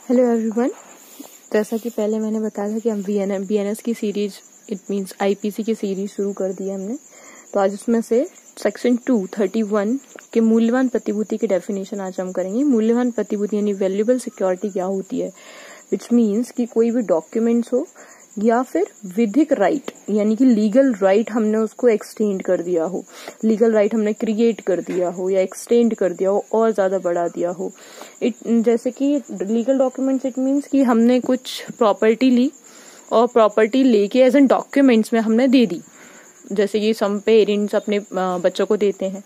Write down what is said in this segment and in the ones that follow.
Hello everyone. जैसा कि पहले मैंने बताया था कि हम बीएनएस की सीरीज इट मींस आईपीसी की सीरीज शुरू कर दी है हमने। तो आज उसमें से सेक्शन 231 के मूल्यवान प्रतिभूति की डेफिनेशन आज हम करेंगे। मूल्यवान प्रतिभूति यानी वैल्यूएबल सिक्योरिटी क्या होती है, विच मीन्स कि कोई भी डॉक्यूमेंट्स हो या फिर विधिक राइट यानी कि लीगल राइट हमने उसको एक्सटेंड कर दिया हो, लीगल राइट हमने क्रिएट कर दिया हो या एक्सटेंड कर दिया हो और ज्यादा बढ़ा दिया हो। जैसे कि लीगल डॉक्यूमेंट्स इट मीन्स कि हमने कुछ प्रॉपर्टी ली और प्रॉपर्टी लेके एज एन डॉक्यूमेंट्स में हमने दे दी। जैसे कि सम पेरेंट्स अपने बच्चों को देते हैं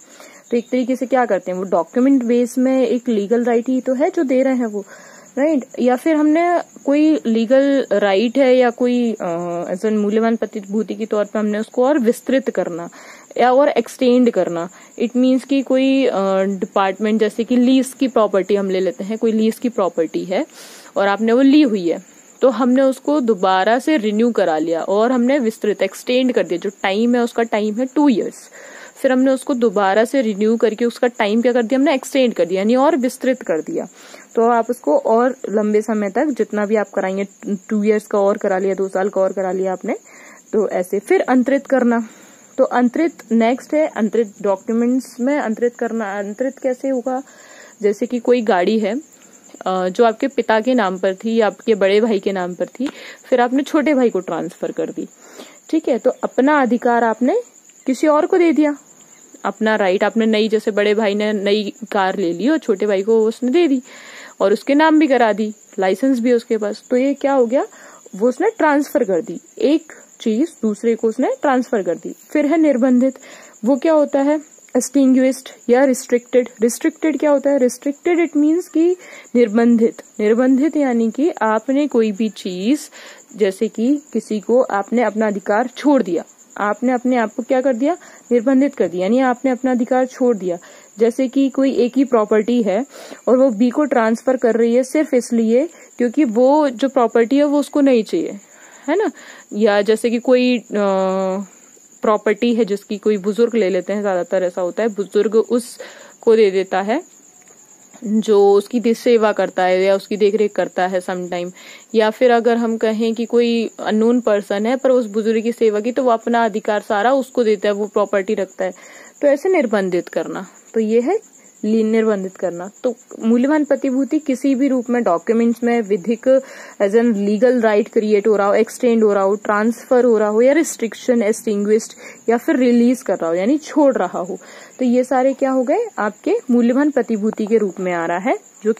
तो एक तरीके से क्या करते हैं, वो डॉक्यूमेंट बेस में एक लीगल राइट ही तो है जो दे रहे हैं वो, राइट। या फिर हमने कोई लीगल राइट है या कोई एज एन मूल्यवान प्रतिभूति के तौर पे हमने उसको और विस्तृत करना या और एक्सटेंड करना। इट मीन्स कि कोई डिपार्टमेंट जैसे कि लीज की प्रॉपर्टी हम ले लेते हैं, कोई लीज की प्रॉपर्टी है और आपने वो ली हुई है तो हमने उसको दोबारा से रिन्यू करा लिया और हमने विस्तृत एक्सटेंड कर दिया। जो टाइम है उसका टाइम है 2 years, फिर हमने उसको दोबारा से रिन्यू करके उसका टाइम क्या कर दिया, हमने एक्सटेंड कर दिया यानी और विस्तृत कर दिया। तो आप उसको और लंबे समय तक जितना भी आप कराएंगे, 2 years का और करा लिया, 2 साल का और करा लिया आपने, तो ऐसे। फिर अंतरित करना, तो अंतरित नेक्स्ट है। अंतरित डॉक्यूमेंट्स में अंतरित करना, अंतरित कैसे होगा, जैसे कि कोई गाड़ी है जो आपके पिता के नाम पर थी या आपके बड़े भाई के नाम पर थी, फिर आपने छोटे भाई को ट्रांसफर कर दी, ठीक है। तो अपना अधिकार आपने किसी और को दे दिया, अपना राइट आपने नई, जैसे बड़े भाई ने नई कार ले ली और छोटे भाई को उसने दे दी और उसके नाम भी करा दी, लाइसेंस भी उसके पास। तो ये क्या हो गया, वो उसने ट्रांसफर कर दी, एक चीज दूसरे को उसने ट्रांसफर कर दी। फिर है निर्बंधित, वो क्या होता है, एक्सटिंग्विश्ड या रिस्ट्रिक्टेड। रिस्ट्रिक्टेड क्या होता है, रिस्ट्रिक्टेड इट मीन्स कि निर्बंधित। निर्बंधित यानी कि आपने कोई भी चीज, जैसे कि किसी को आपने अपना अधिकार छोड़ दिया, आपने अपने आप को क्या कर दिया, निर्बंधित कर दिया, यानी आपने अपना अधिकार छोड़ दिया। जैसे कि कोई एक ही प्रॉपर्टी है और वो बी को ट्रांसफर कर रही है सिर्फ इसलिए क्योंकि वो जो प्रॉपर्टी है वो उसको नहीं चाहिए, है ना। या जैसे कि कोई प्रॉपर्टी है जिसकी कोई बुजुर्ग ले लेते हैं, ज्यादातर ऐसा होता है, बुजुर्ग उसको दे देता है जो उसकी सेवा करता है या उसकी देखरेख करता है समटाइम। या फिर अगर हम कहें कि कोई अननोन पर्सन है पर उस बुजुर्ग की सेवा की, तो वो अपना अधिकार सारा उसको देता है, वो प्रॉपर्टी रखता है। तो ऐसे निर्बंधित करना, तो ये है निर्बंधित करना। तो मूल्यवान प्रतिभूति किसी भी रूप में डॉक्यूमेंट्स में विधिक as an legal right create हो रहा हो, एक्सटेंड हो रहा हो, ट्रांसफर हो रहा हो या रिस्ट्रिक्शन, एक्सटिंग्विश्ड या फिर रिलीज कर रहा हो यानी छोड़ रहा हो, तो ये सारे क्या हो गए आपके मूल्यवान प्रतिभूति के रूप में आ रहा है, जो कि